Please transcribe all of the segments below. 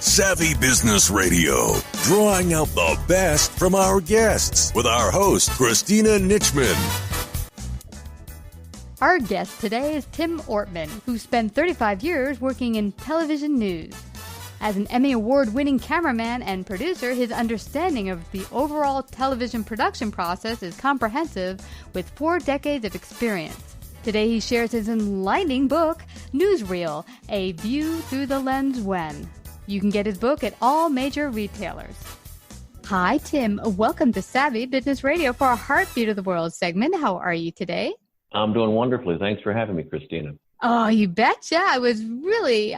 Savvy Business Radio, drawing out the best from our guests with our host, Christina Nitchman. Our guest today is Tim Ortman, who spent 35 years working in television news. As an Emmy-award winning cameraman and producer, his understanding of the overall television production process is comprehensive with 4 decades of experience. Today he shares his enlightening book, Newsreal, A View Through the Lens When. You can get his book at all major retailers. Hi, Tim. Welcome to Savvy Business Radio for our Heartbeat of the World segment. How are you today? I'm doing wonderfully. Thanks for having me, Christina. Oh, you betcha. I was really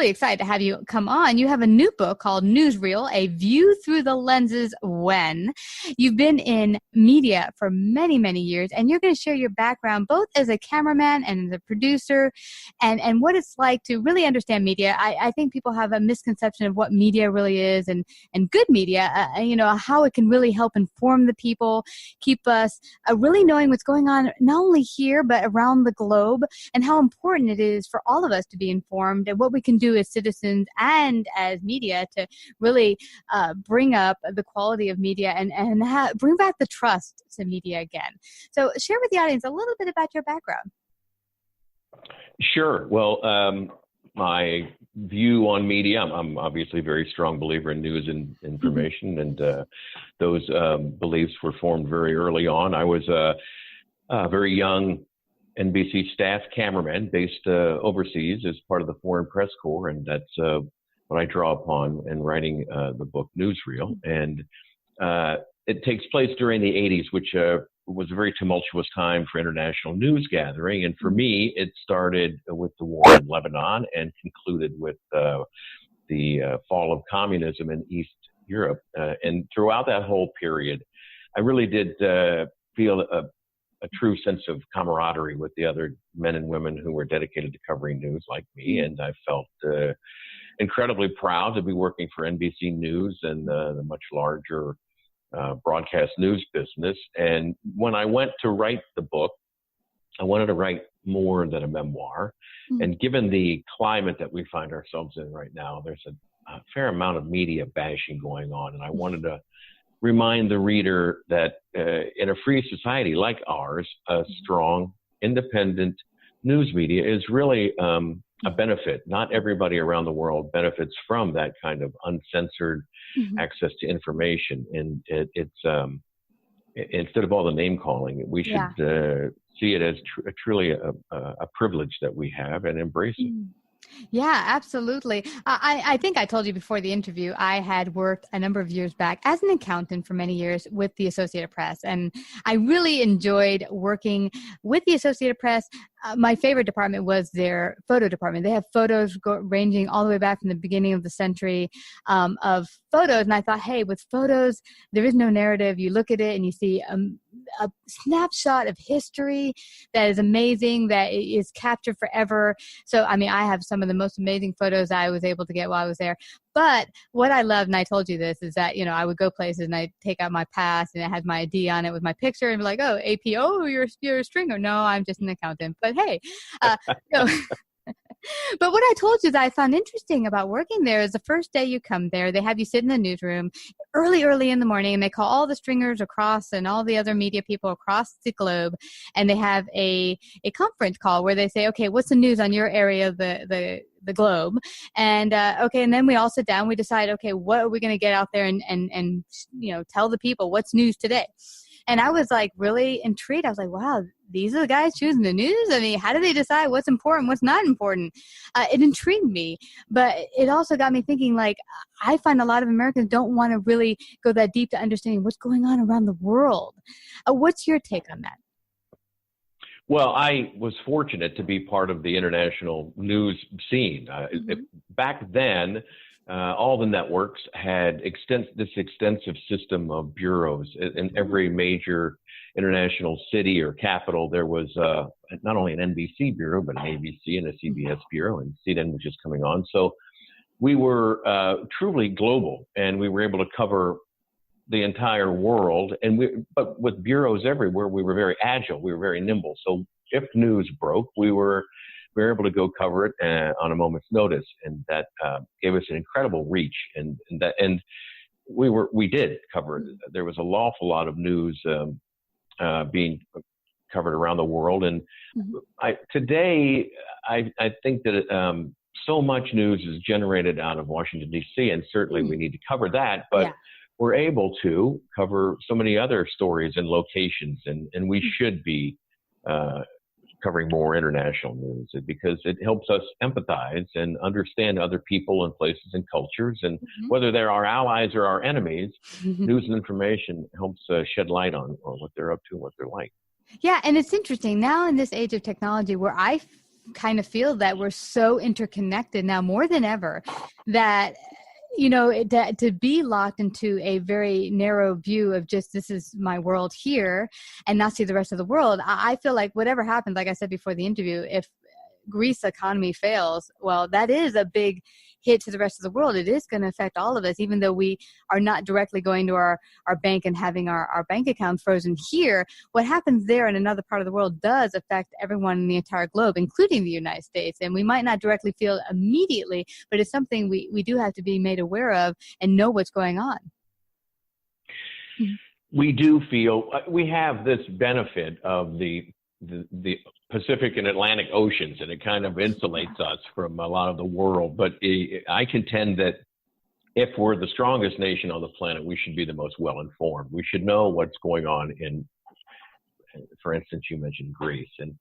excited to have you come on. You have a new book called Newsreel, A View Through the Lenses When. You've been in media for many, many years, and you're going to share your background both as a cameraman and as a producer and what it's like to really understand media. I think people have a misconception of what media really is and good media, how it can really help inform the people, keep us really knowing what's going on not only here but around the globe, and how important it is for all of us to be informed and what we can do as citizens and as media to really bring up the quality of media and bring back the trust to media again. So share with the audience a little bit about your background. Sure. Well, my view on media, I'm obviously a very strong believer in news and information, and those beliefs were formed very early on. I was a very young NBC staff cameraman based overseas as part of the Foreign Press Corps, and that's what I draw upon in writing the book Newsreel. And it takes place during the 80s, which was a very tumultuous time for international news gathering. And for me, it started with the war in Lebanon and concluded with the fall of communism in East Europe. And throughout that whole period, I really did feel a true sense of camaraderie with the other men and women who were dedicated to covering news like me. And I felt incredibly proud to be working for NBC News and the much larger broadcast news business. And when I went to write the book, I wanted to write more than a memoir. And given the climate that we find ourselves in right now, there's a fair amount of media bashing going on. And I wanted to remind the reader that in a free society like ours, a strong, independent news media is really a benefit. Not everybody around the world benefits from that kind of uncensored access to information. And it's instead of all the name calling, we should see it as truly a privilege that we have and embrace it. Yeah, absolutely. I think I told you before the interview, I had worked a number of years back as an accountant for many years with the Associated Press. And I really enjoyed working with the Associated Press. My favorite department was their photo department. They have photos ranging all the way back from the beginning of the century of photos. And I thought, hey, with photos, there is no narrative. You look at it and you see a snapshot of history that is amazing, that is captured forever. So, I mean, I have some of the most amazing photos I was able to get while I was there. But what I loved, and I told you this, is that, I would go places and I'd take out my pass and it had my ID on it with my picture and be like, oh, AP, oh, you're a stringer. No, I'm just an accountant. But hey, but what I told you that I found interesting about working there is the first day you come there, they have you sit in the newsroom early in the morning, and they call all the stringers across and all the other media people across the globe, and they have a conference call where they say, okay, what's the news on your area of the globe? And and then we all sit down, we decide, okay, what are we going to get out there and tell the people what's news today? And I was like really intrigued. I was like, wow, these are the guys choosing the news? I mean, how do they decide what's important, what's not important? It intrigued me, but it also got me thinking, like, I find a lot of Americans don't want to really go that deep to understanding what's going on around the world. What's your take on that? Well, I was fortunate to be part of the international news scene. Back then, all the networks had this extensive system of bureaus. In every major international city or capital, there was not only an NBC bureau, but an ABC and a CBS bureau, and CNN was just coming on. So we were truly global, and we were able to cover the entire world. But with bureaus everywhere, we were very agile. We were very nimble. So if news broke, we were were able to go cover it on a moment's notice, and that gave us an incredible reach. And we did cover it. There was an awful lot of news being covered around the world, and today I think that so much news is generated out of Washington D.C., and certainly we need to cover that, but we're able to cover so many other stories and locations, and we should be covering more international news, because it helps us empathize and understand other people and places and cultures, and whether they're our allies or our enemies, news and information helps shed light on what they're up to and what they're like. Yeah, and it's interesting now in this age of technology where I kind of feel that we're so interconnected now more than ever, that to be locked into a very narrow view of just, this is my world here, and not see the rest of the world. I feel like whatever happens, like I said before the interview, if Greece's economy fails, well, that is a big hit to the rest of the world. It is going to affect all of us, even though we are not directly going to our bank and having our bank account frozen here. What happens there in another part of the world does affect everyone in the entire globe, including the United States. And we might not directly feel immediately, but it's something we do have to be made aware of and know what's going on. We do feel we have this benefit of the Pacific and Atlantic Oceans, and it kind of insulates us from a lot of the world. But I contend that if we're the strongest nation on the planet, we should be the most well-informed. We should know what's going on for instance, you mentioned Greece. And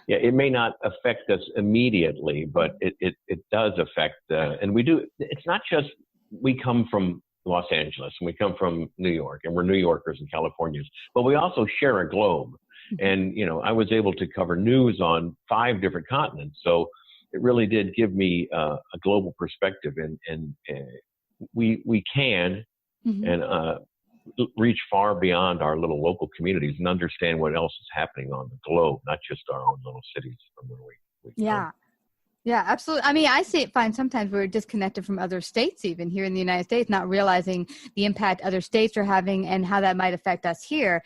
it may not affect us immediately, but it does affect, and we do. It's not just we come from Los Angeles and we come from New York, and we're New Yorkers and Californians, but we also share a globe. And, I was able to cover news on 5 different continents. So it really did give me a global perspective, and we can and reach far beyond our little local communities and understand what else is happening on the globe, not just our own little cities from where we come. Yeah, absolutely. I mean, find sometimes we're disconnected from other states, even here in the United States, not realizing the impact other states are having and how that might affect us here.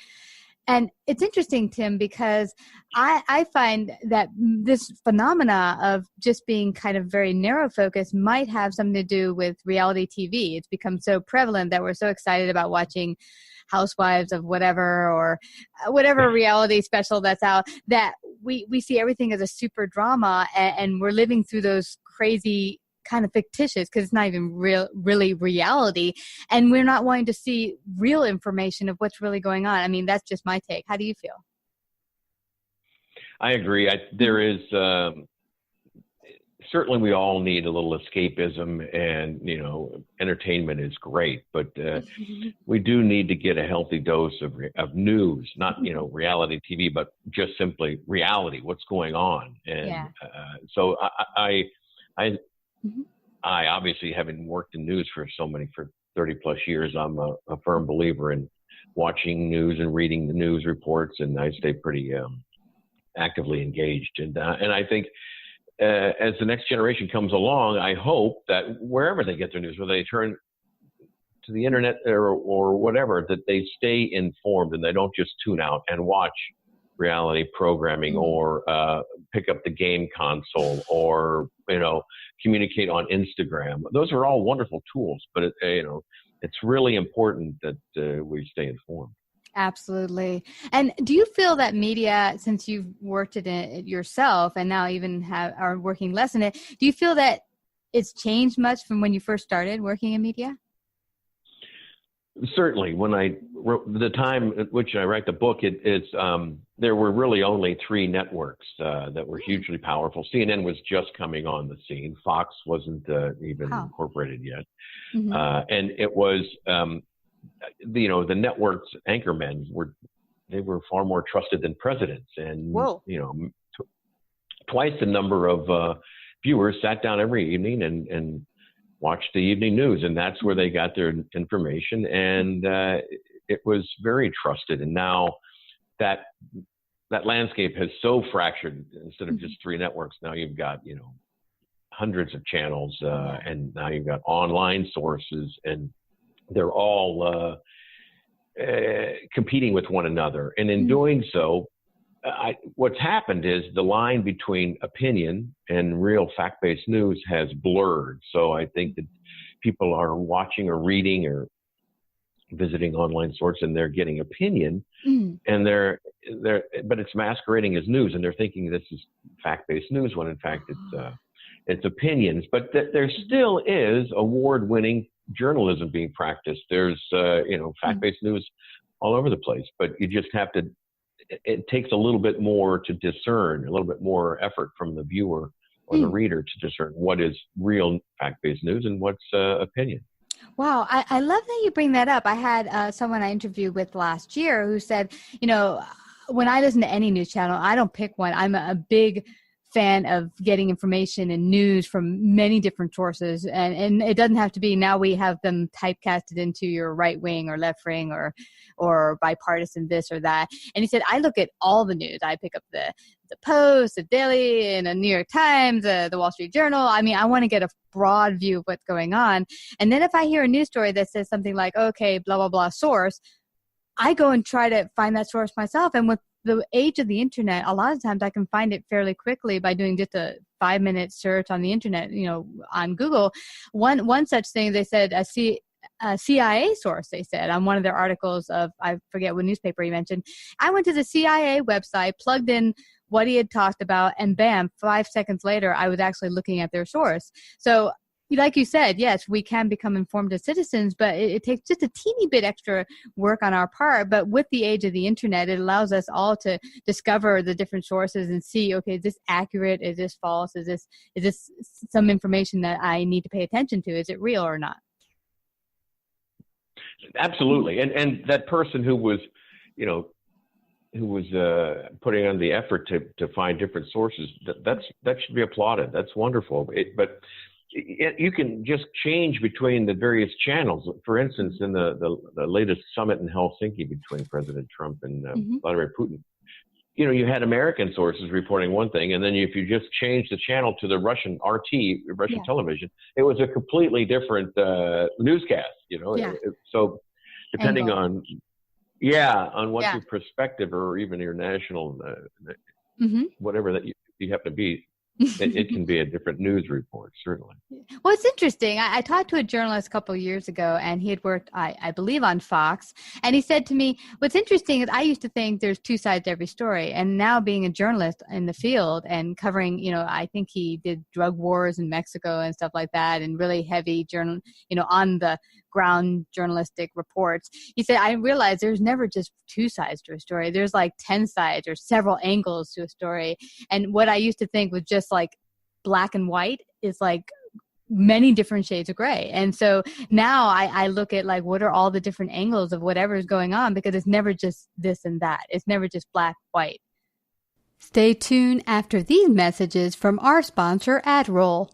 And it's interesting, Tim, because I find that this phenomena of just being kind of very narrow focused might have something to do with reality TV. It's become so prevalent that we're so excited about watching Housewives of whatever, or whatever reality special that's out, that we see everything as a super drama, and we're living through those crazy kind of fictitious, because it's not even really reality, and we're not wanting to see real information of what's really going on. I mean, that's just my take. How do you feel? I agree. There is certainly, we all need a little escapism, and entertainment is great, but we do need to get a healthy dose of news, not reality TV, but just simply reality, what's going on. And so I obviously, having worked in news for 30 plus years, I'm a firm believer in watching news and reading the news reports, and I stay pretty actively engaged. And I think as the next generation comes along, I hope that wherever they get their news, whether they turn to the internet or whatever, that they stay informed and they don't just tune out and watch reality programming, or pick up the game console, or communicate on Instagram. Those are all wonderful tools, but it's really important that we stay informed. Absolutely. And do you feel that media, since you've worked in it yourself and now even are working less in it, do you feel that it's changed much from when you first started working in media? Certainly. When I wrote, the time at which I write the book, there were really only 3 networks that were hugely powerful. CNN was just coming on the scene. Fox wasn't even incorporated yet. And it was, the network's anchormen were far more trusted than presidents. And, twice the number of viewers sat down every evening and watched the evening news, and that's where they got their information, and it was very trusted. And now that landscape has so fractured. Instead of just 3 networks, now you've got hundreds of channels, and now you've got online sources, and they're all competing with one another. And in doing so, what's happened is the line between opinion and real fact-based news has blurred. So I think that people are watching or reading or visiting online sources, and they're getting opinion, and but it's masquerading as news, and they're thinking this is fact-based news when in fact it's opinions. But there still is award-winning journalism being practiced. There's fact-based news all over the place, but you just have to. It takes a little bit more to discern, a little bit more effort from the viewer or the reader to discern what is real fact-based news and what's opinion. Wow. I love that you bring that up. I had someone I interviewed with last year who said, when I listen to any news channel, I don't pick one. I'm a big fan of getting information and news from many different sources. And it doesn't have to be, now we have them typecasted into your right wing or left wing or bipartisan this or that. And he said, I look at all the news. I pick up the Post, the Daily, and the New York Times, the Wall Street Journal. I mean, I want to get a broad view of what's going on. And then if I hear a news story that says something like, okay, blah, blah, blah source, I go and try to find that source myself. And with the age of the internet, a lot of times I can find it fairly quickly by doing just a 5-minute search on the internet, on Google. One such thing, they said, a CIA source, they said, on one of their articles of, I forget what newspaper he mentioned. I went to the CIA website, plugged in what he had talked about, and bam, 5 seconds later, I was actually looking at their source. So like you said, yes, we can become informed as citizens, but it takes just a teeny bit extra work on our part. But with the age of the internet, it allows us all to discover the different sources and see, okay, is this accurate? Is this false? Is this some information that I need to pay attention to? Is it real or not? Absolutely. And that person who was, putting on the effort to find different sources, that should be applauded. That's wonderful. But you can just change between the various channels. For instance, in the latest summit in Helsinki between President Trump and Vladimir Putin, you had American sources reporting one thing, and then if you just change the channel to the Russian Russian television, it was a completely different newscast. So depending on what your perspective or even your national whatever that you happen to be. It can be a different news report, certainly. Well, it's interesting. I talked to a journalist a couple of years ago, and he had worked, I believe, on Fox. And he said to me, what's interesting is I used to think there's two sides to every story. And now being a journalist in the field and covering, I think he did drug wars in Mexico and stuff like that, and really heavy on the ground journalistic reports. He said, I realized there's never just two sides to a story. There's like 10 sides or several angles to a story. And what I used to think was just like black and white is like many different shades of gray. And so now I look at like, what are all the different angles of whatever is going on? Because it's never just this and that. It's never just black, white. Stay tuned after these messages from our sponsor, AdRoll.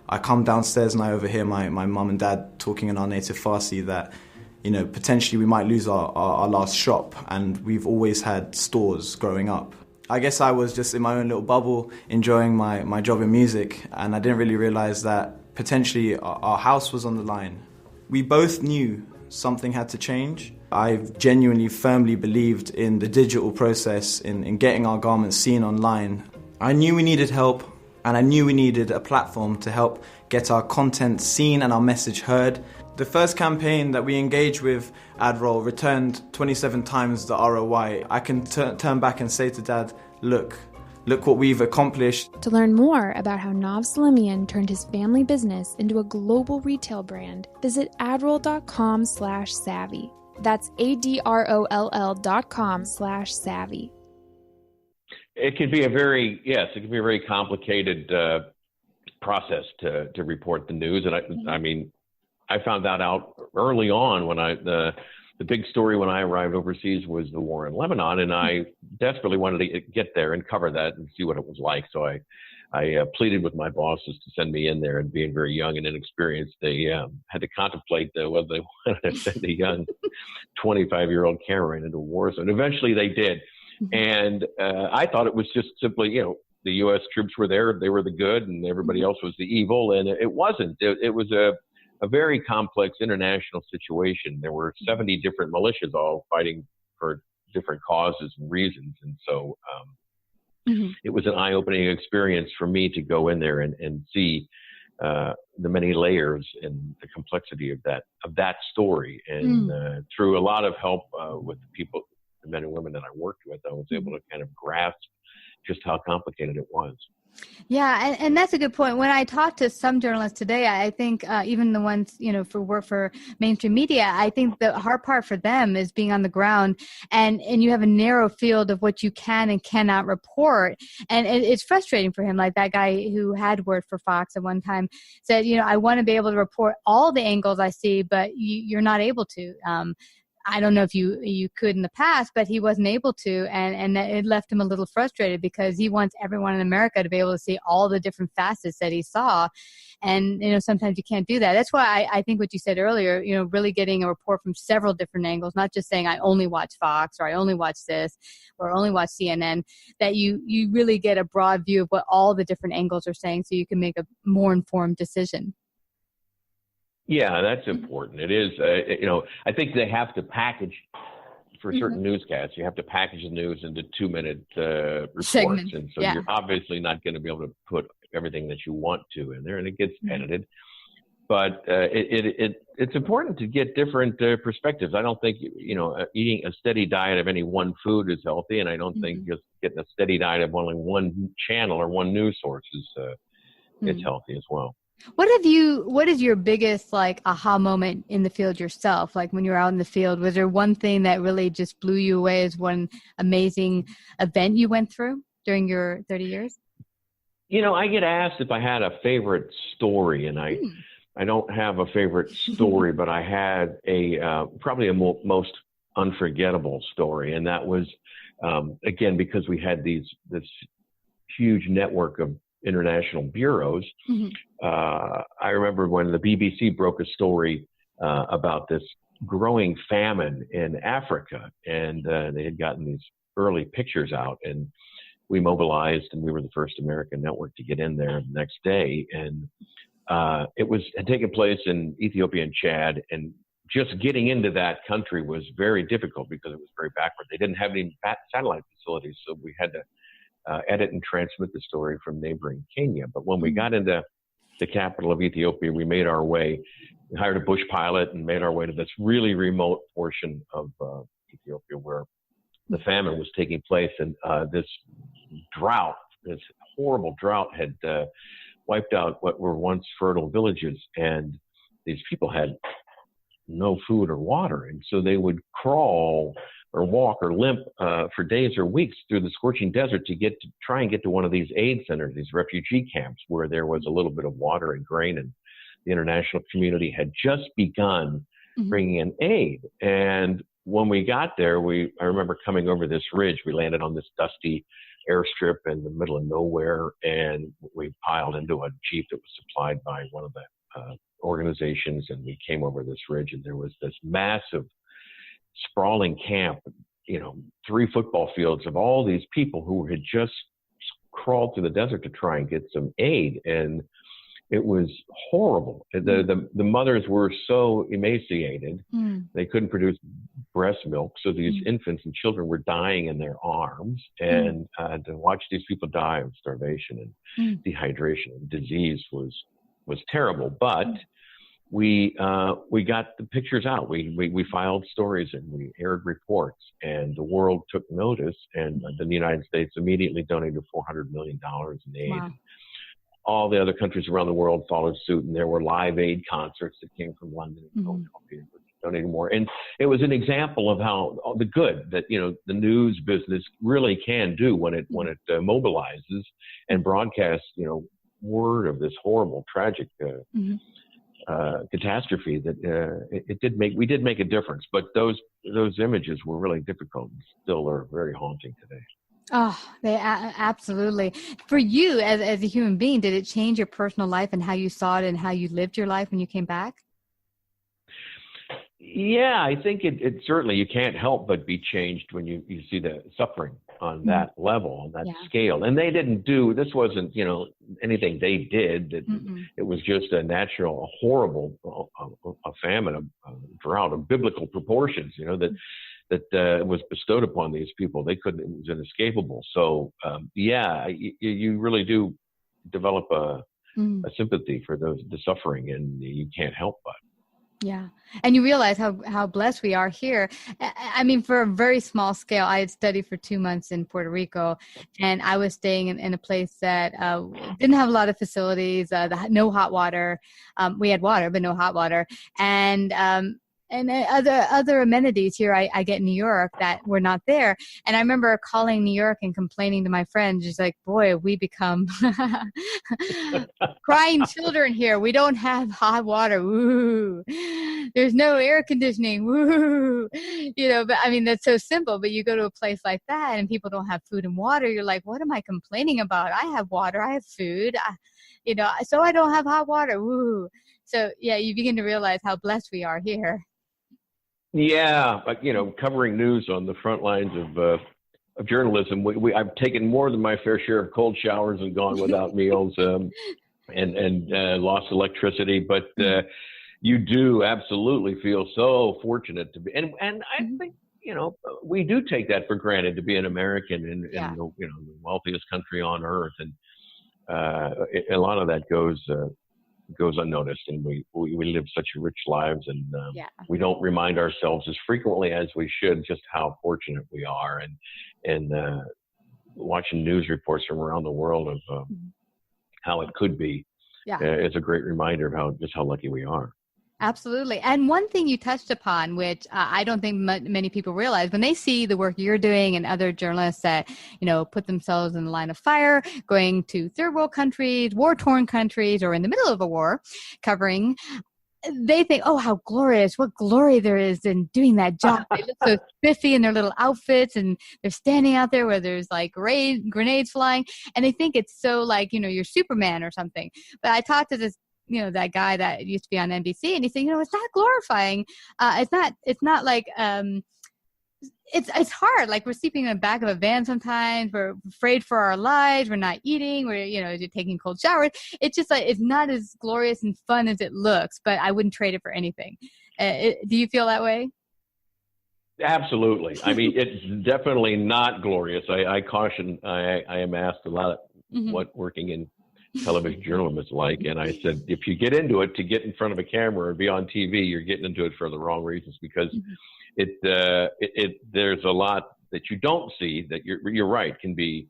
I come downstairs and I overhear my mum and dad talking in our native Farsi that, potentially we might lose our last shop, and we've always had stores growing up. I guess I was just in my own little bubble enjoying my job in music, and I didn't really realize that potentially our house was on the line. We both knew something had to change. I genuinely firmly believed in the digital process, in getting our garments seen online. I knew we needed help. And I knew we needed a platform to help get our content seen and our message heard. The first campaign that we engaged with AdRoll returned 27 times the ROI. I can turn back and say to Dad, look what we've accomplished. To learn more about how Nav Salimian turned his family business into a global retail brand, visit adroll.com/savvy. That's ADROLL.com/savvy. It can be a very complicated process to report the news, and I found that out early on when the big story when I arrived overseas was the war in Lebanon, and I desperately wanted to get there and cover that and see what it was like. So I pleaded with my bosses to send me in there, and being very young and inexperienced, they had to contemplate whether they wanted to send a young 25-year-old cameraman into a war zone. Eventually, they did. And I thought it was just simply, the U.S. troops were there, they were the good, and everybody else was the evil. And it wasn't. It was a very complex international situation. There were 70 different militias all fighting for different causes and reasons. And so it was an eye-opening experience for me to go in there and see the many layers and the complexity of that story. And through a lot of help with the people, the men and women that I worked with, I was able to kind of grasp just how complicated it was. Yeah, and that's a good point. When I talk to some journalists today, I think even the ones, for work for mainstream media, I think the hard part for them is being on the ground and you have a narrow field of what you can and cannot report. And it's frustrating for him. Like that guy who had worked for Fox at one time said, I want to be able to report all the angles I see, but you're not able to. I don't know if you could in the past, but he wasn't able to, and it left him a little frustrated because he wants everyone in America to be able to see all the different facets that he saw, and sometimes you can't do that. That's why I think what you said earlier, really getting a report from several different angles, not just saying I only watch Fox or I only watch this or only watch CNN, that you really get a broad view of what all the different angles are saying, so you can make a more informed decision. Yeah, that's important. It is, I think they have to package, for certain newscasts, you have to package the news into 2-minute reports. Segment. And so you're obviously not going to be able to put everything that you want to in there, and it gets edited. But it's important to get different perspectives. I don't think, eating a steady diet of any one food is healthy, and I don't think just getting a steady diet of only one channel or one news source is healthy as well. What is your biggest aha moment in the field yourself? Like when you were out in the field, was there one thing that really just blew you away as one amazing event you went through during your 30 years? I get asked if I had a favorite story, and I don't have a favorite story, but I had probably a most unforgettable story. And that was, again, because we had this huge network of international bureaus. I remember when the BBC broke a story about this growing famine in Africa, and they had gotten these early pictures out, and we mobilized, and we were the first American network to get in there the next day. And it had taken place in Ethiopia and Chad, and just getting into that country was very difficult because it was very backward. They didn't have any satellite facilities, so we had to edit and transmit the story from neighboring Kenya. But when we got into the capital of Ethiopia, we made our way, we hired a bush pilot and made our way to this really remote portion of Ethiopia where the famine was taking place. And this horrible drought had wiped out what were once fertile villages. And these people had no food or water. And so they would crawl or walk or limp for days or weeks through the scorching desert to try and get to one of these aid centers, these refugee camps where there was a little bit of water and grain, and the international community had just begun bringing in aid. And when we got there, I remember coming over this ridge. We landed on this dusty airstrip in the middle of nowhere, and we piled into a Jeep that was supplied by one of the organizations, and we came over this ridge, and there was this massive sprawling camp, 3 football fields of all these people who had just crawled through the desert to try and get some aid. And it was horrible. The mothers were so emaciated, they couldn't produce breast milk. So these infants and children were dying in their arms, and to watch these people die of starvation and dehydration and disease was terrible. But we got the pictures out. We filed stories and we aired reports, and the world took notice. And the United States immediately donated $400 million in aid. Wow. All the other countries around the world followed suit, and there were live aid concerts that came from London and Philadelphia, donating more. And it was an example of how the good that the news business really can do when it mobilizes and broadcasts word of this horrible, tragic catastrophe. That we did make a difference, but those images were really difficult and still are very haunting today. Oh, they absolutely. For you as a human being, did it change your personal life and how you saw it and how you lived your life when you came back? Yeah, I think it certainly, you can't help but be changed when you see the suffering on that level, on that scale. And they didn't this wasn't, anything they did. It was just a natural, a horrible a famine, a drought of biblical proportions, that that was bestowed upon these people. They couldn't, it was inescapable. So, you really do develop a sympathy for the suffering, and you can't help but. Yeah. And you realize how blessed we are here. I mean, for a very small scale, I had studied for 2 months in Puerto Rico, and I was staying in a place that didn't have a lot of facilities, no hot water. We had water, but no hot water. And other amenities here I get in New York that were not there. And I remember calling New York and complaining to my friends, just like, boy, we become crying children here. We don't have hot water. Woo. There's no air conditioning. Woo. But I mean, that's so simple. But you go to a place like that and people don't have food and water. You're like, what am I complaining about? I have water. I have food. So I don't have hot water. Woo. So, yeah, you begin to realize how blessed we are here. Yeah, but covering news on the front lines of journalism, I've taken more than my fair share of cold showers and gone without meals, and lost electricity. But you do absolutely feel so fortunate to be, and I think we do take that for granted, to be an American in the wealthiest country on earth, and a lot of that goes unnoticed, and we live such rich lives, and we don't remind ourselves as frequently as we should just how fortunate we are, and watching news reports from around the world of how it could be is a great reminder of how lucky we are. Absolutely. And one thing you touched upon, which I don't think many people realize, when they see the work you're doing and other journalists that, put themselves in the line of fire, going to third world countries, war-torn countries, or in the middle of a war, covering, they think, oh, how glorious, what glory there is in doing that job. They look so spiffy in their little outfits, and they're standing out there where there's like grenades flying, and they think it's so like, you're Superman or something. But I talked to this that guy that used to be on NBC, and he said, it's not glorifying. It's not like, it's hard. Like, we're sleeping in the back of a van sometimes. We're afraid for our lives. We're not eating. We're, you're taking cold showers. It's just like, it's not as glorious and fun as it looks, but I wouldn't trade it for anything. Do you feel that way? Absolutely. I mean, it's definitely not glorious. I caution, I am asked a lot what working in television journalism is like, and I said, if you get into it to get in front of a camera or be on TV, you're getting into it for the wrong reasons, because there's a lot that you don't see that you're right, can be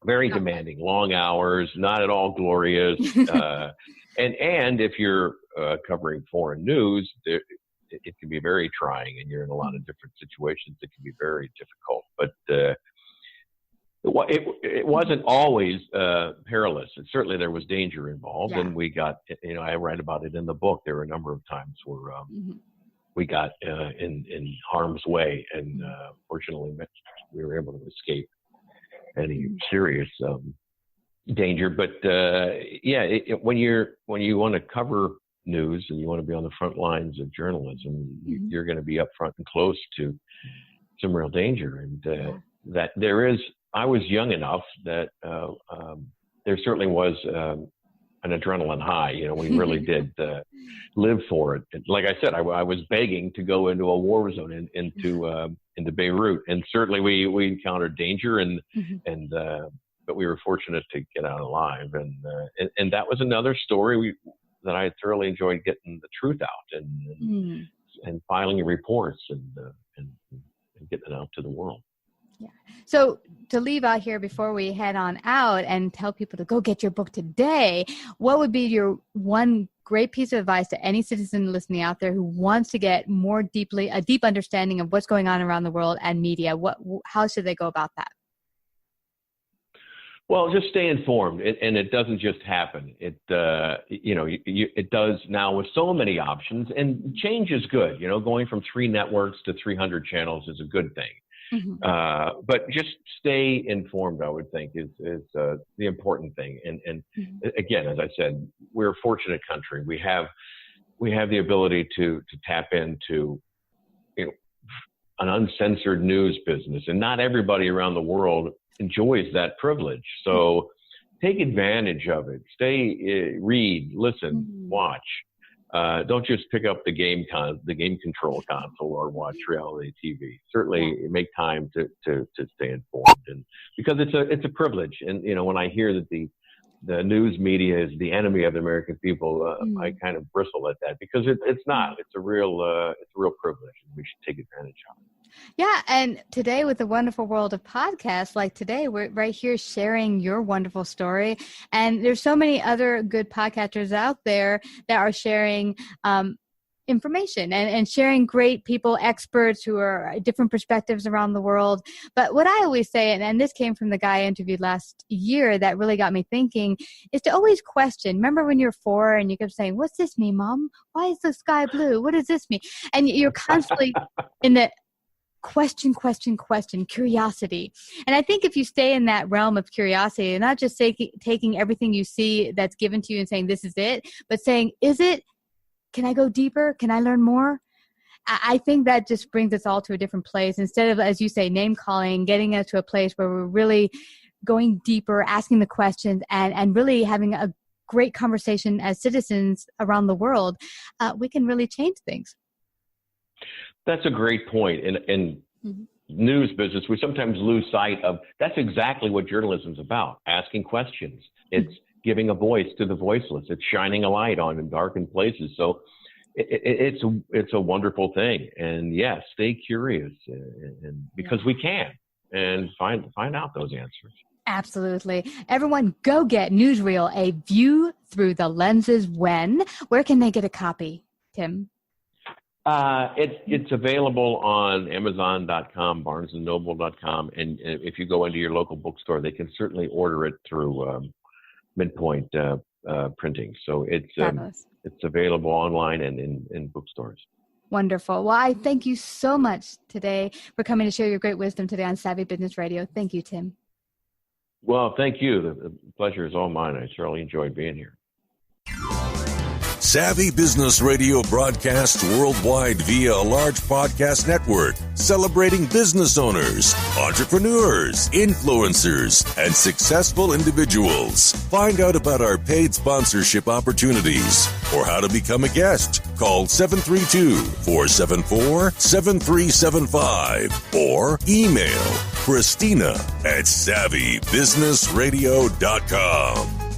very demanding, long hours, not at all glorious, and if you're covering foreign news, it can be very trying, and you're in a lot of different situations that can be very difficult. But it wasn't always perilous. And certainly there was danger involved, and we got, I write about it in the book. There were a number of times where we got in harm's way, and fortunately we were able to escape any serious danger. But when you want to cover news and you want to be on the front lines of journalism, you're going to be up front and close to some real danger, and that there is. I was young enough that there certainly was an adrenaline high. We really did live for it. And like I said, I was begging to go into a war zone into Beirut, and certainly we encountered danger, but we were fortunate to get out alive. And that was another story that I thoroughly enjoyed, getting the truth out and filing reports and getting it out to the world. Yeah. So to leave out here before we head on out and tell people to go get your book today, what would be your one great piece of advice to any citizen listening out there who wants to get a deep understanding of what's going on around the world and media? How should they go about that? Well, just stay informed, and it doesn't just happen. It does now with so many options, and change is good. Going from 3 networks to 300 channels is a good thing. But just stay informed, I would think, is the important thing. And again, as I said, we're a fortunate country. We have the ability to tap into an uncensored news business, and not everybody around the world enjoys that privilege. So take advantage of it. Read, listen, watch. don't just pick up the game control console or watch reality TV. Certainly make time to stay informed, and because it's a privilege. And when I hear that the news media is the enemy of the American people, I kind of bristle at that, because it's not. It's a real privilege, and we should take advantage of it. Yeah, and today with the wonderful world of podcasts, like today, we're right here sharing your wonderful story. And there's so many other good podcasters out there that are sharing information and sharing great people, experts who are different perspectives around the world. But what I always say, and this came from the guy I interviewed last year that really got me thinking, is to always question. Remember when you're 4 and you kept saying, "What's this mean, Mom? Why is the sky blue? What does this mean?" And you're constantly in the question, curiosity. And I think if you stay in that realm of curiosity and not just taking everything you see that's given to you and saying, "This is it," but saying, "Is it? Can I go deeper? Can I learn more?" I think that just brings us all to a different place. Instead of, as you say, name calling, getting us to a place where we're really going deeper, asking the questions, and really having a great conversation as citizens around the world, we can really change things. That's a great point. In news business, we sometimes lose sight of that's exactly what journalism's about: asking questions. It's giving a voice to the voiceless. It's shining a light on darkened places. So it's a wonderful thing. And yes, stay curious, and because we can, and find out those answers. Absolutely. Everyone, go get Newsreel, A View Through the Lenses When. Where can they get a copy, Tim? It's available on Amazon.com, BarnesandNoble.com, and if you go into your local bookstore, they can certainly order it through Midpoint Printing. So it's available online and in bookstores. Wonderful. Well, I thank you so much today for coming to share your great wisdom today on Savvy Business Radio. Thank you, Tim. Well, thank you. The pleasure is all mine. I certainly enjoyed being here. Savvy Business Radio broadcasts worldwide via a large podcast network, celebrating business owners, entrepreneurs, influencers, and successful individuals. Find out about our paid sponsorship opportunities or how to become a guest. Call 732-474-7375 or email Christina@savvybusinessradio.com.